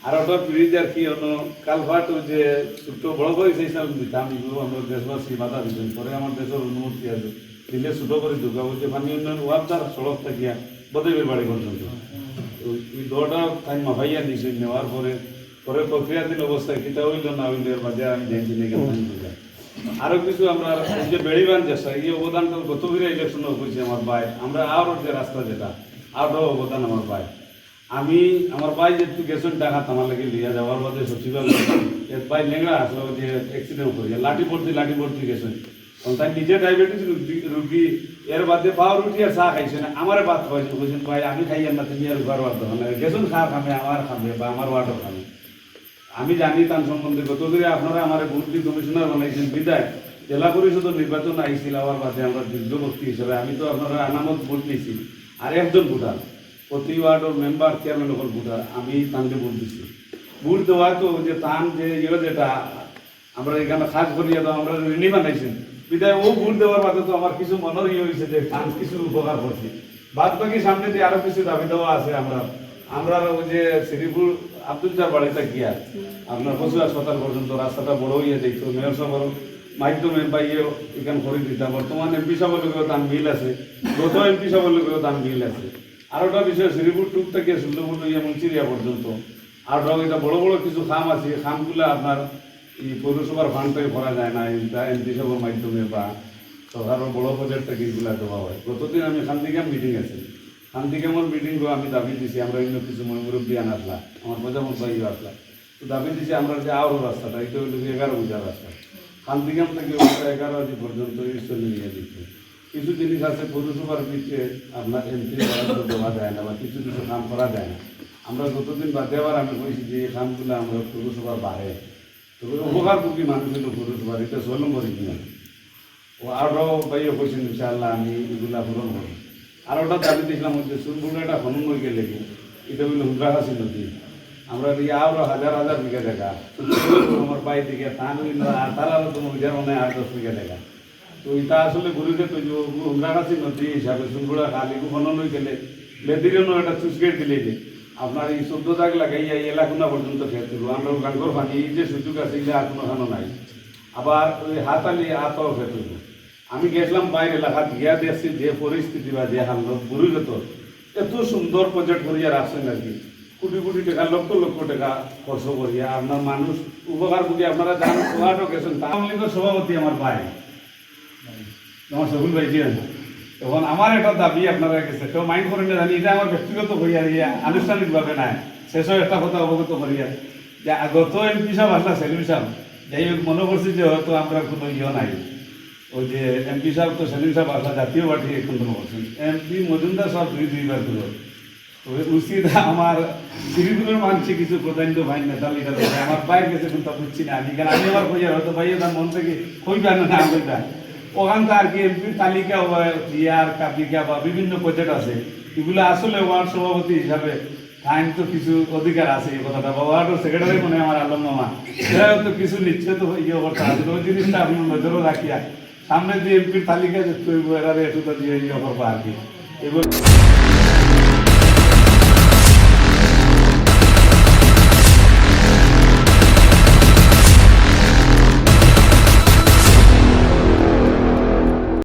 আর ওটা ব্রিজ আর কি অন্য কালভার্ট ওই যে ছোট্ট বড় করে সেই সাল দিতাম এগুলো আমরা দেশবাসী বাধা দিতেন পরে আমার দেশের অনুমতি আছে দিলে ছোট করে ঢুকা বলছে পানি উন্নয়ন ওয়ার্ডার সড়ক থাকিয়া বদেবের বাড়ি পর্যন্ত ওই দোয়াটা টাইম মাফাইয়া নিছে নেওয়ার পরে পরে প্রক্রিয়াধীন অবস্থায় কিতা হইল না হইল এর মাঝে আমি জানছি না কেন আরো কিছু আমরা যে বেড়িবান চেষ্টা এই অবদানটা গত ফিরে ইলেকশন হয়েছে আমার ভাই আমরা আরো যে রাস্তা যেটা আরো অবদান আমার ভাই আমি আমার ভাই যেহেতু গেছেন ডাকাত আমার লাগে লিয়া যাওয়ার বাদে সচিবালয় এর ভাই লেঙ্গা আসলো যে অ্যাক্সিডেন্ট করি লাঠি পড়তে গেছেন তাই নিজে ডায়াবেটিস রুগী এর বাদে পাওয়ার রুটি আর চা খাইছে না আমার ভাত খাইছে বলছেন ভাই আমি খাইয়েন না তুমি আর ঘর বাদ না গেছেন খা খাবে আমার খাবে বা আমার ওয়াটার খাবে আমি জানি তার সম্বন্ধে গত দিনে আপনারা আমার ভোটটি কমিশনার বানাইছেন বিদায় জেলা পরিষদের নির্বাচন আইছিল আমার বাদে আমরা যুদ্ধবক্তি হিসেবে আমি তো আপনারা আনামত ভোট নিয়েছি আর একজন ভোটার প্রতি ওয়ার্ডের মেম্বার চেয়ারম্যান হল ভোটার আমি তানকে ভোট দিচ্ছি ভোট দেওয়া তো যে তান যে যেটা আমরা এখানে খাস করিয়া তো আমরা ঋণী বানাইছেন বিদায় ও ভোট দেওয়ার বাদে তো আমার কিছু মনের হয়েছে যে তান কিছু উপকার করছি বাদ বাকি সামনে যে আরো কিছু দাবি দেওয়া আছে আমরা ওই যে শ্রীপুর আব্দুল চার বাড়িতে গিয়া আপনার পশু হাসপাতাল পর্যন্ত রাস্তাটা বড় হইয়া দেখতো মেয়র সাহেবের মাধ্যমে পাইয়ে এখানে করে দিতা বর্তমান এমপি সাহেবের লোকেও তার মিল আছে গত এমপি সাহেবের লোকেও তার মিল আছে আর ওটা বিষয় শ্রীপুর টুক থেকে সুন্দরপুর ইয়ে মুচিরিয়া পর্যন্ত আর এটা বড় বড় কিছু খাম আছে খামগুলো আপনার এই পৌরসভার ফান্ড থেকে করা যায় না এমপি সাহেবের মাধ্যমে বা সরকারের বড় প্রজেক্ট থেকে এগুলা দেওয়া হয় গতদিন আমি শান্তিগ্রাম মিটিং আছে শান্তিগ্রামের মিটিংও আমি দাবি দিছি আমরা অন্য কিছু মুরব্বী আসলা আমার প্রজামত ভাইও আসলা তো দাবি দিছি আমরা যে আরও রাস্তাটা এটা হইল 11 বোঝার রাস্তা শান্তিগ্রাম থেকে 11 পর্যন্ত চলে নিয়ে দিচ্ছে কিছু জিনিস আছে পৌরসভার ভিতরে আপনার এমপি দেওয়া যায় না বা কিছু কিছু কাম করা যায় না আমরা যতদিন বাদে আবার আমি বলছি যে এই কামগুলো আমরা পৌরসভার বাড়ে তবে উপকারভোগী মানুষ হলো পৌরসভার এটা 6 নম্বরই কিনা ও আরও ভাইও বলছেন ইনশাআল্লাহ আমি এগুলা পূরণ করি আর ওটা দাবি দেখলাম হচ্ছে সুরপুরে একটা খনন হয়ে গেলে এটা হইলো হুদ্রাহাসি নদী আমরা আরো হাজার হাজার বিঘা দেখা আমার বাড়ি থেকে তার আরো তোমার মানে 8-10 বিঘা দেখা তো এটা আসলে ঘুরিতে তো হুদ্রাহাসি নদী হিসাবে সুরপুরা খালিগু খনন হয়ে গেলে লেদিরেও একটা চুচগেট দিলে যে আপনার এই 14 দাগ লাগাইয়া এই এলাকুনা পর্যন্ত খেয়ে দেবো আমরা গাঙ্গর পানি এই যে সুযোগ আছে এটা আর কোনো নাই আবার ওই হাতালি হাতও খেয়ে দেবো আমি গেছিলাম বাইরে এলাকা গিয়া দেখছি যে পরিস্থিতি বা যে হালত বুড়িগত এত সুন্দর প্রজেক্ট করিয়া রাখছেন আর কি কোটি কোটি টাকা লক্ষ লক্ষ টাকা খরচ করিয়া আপনার মানুষ উপকার করি আপনারা জানেন ওয়ার্ডও গেছেন আওয়ামী লীগের সভাপতি আমার ভাই আমার সবুল ভাই জি এখন আমার একটা দাবি আপনারা গেছে কেউ মাইন্ড করেন না জানি এটা আমার ব্যক্তিগত হইয়া আনুষ্ঠানিকভাবে নাই শেষও একটা কথা অবগত করিয়া যে গত এমপি সাহেব আসলা সেলিম সাহেব যাই হোক মনে করছি যে হয়তো আমরা কোনো নাই ওই যে এমপি সাহেব তো সেলিম সাহেব আসা জাতীয় পার্টি এখন করছেন এমপি মজুমদার সাহেব দুইবার দূর উচিত আমার শ্রীপুরের মানছি কিছু প্রধান্য ভাই নেতা লিখা দেখে আমার বাইরে গেছে কিন্তু বুঝছি না আমি কারণ আমি আমার কইয়া হয়তো ভাইয়া তার মন থেকে কইবা না কইবা ওখানটা আর কি এমপির তালিকা বা ইয়ার কাপিকা বা বিভিন্ন প্রজেক্ট আছে এগুলো আসলে ওয়ার্ড সভাপতি হিসাবে আইন তো কিছু অধিকার আছে এই কথাটা বা ওয়ার্ডের সেক্রেটারি মনে আমার আলম মামা সেটা তো কিছু নিচ্ছে তো ইয়ে করতে আছে ওই জিনিসটা আপনি নজরও রাখিয়া সামনে যে এমপির তালিকা যে তৈরি এরারে একটু দিয়ে ইয়ে করবো আর কি এবার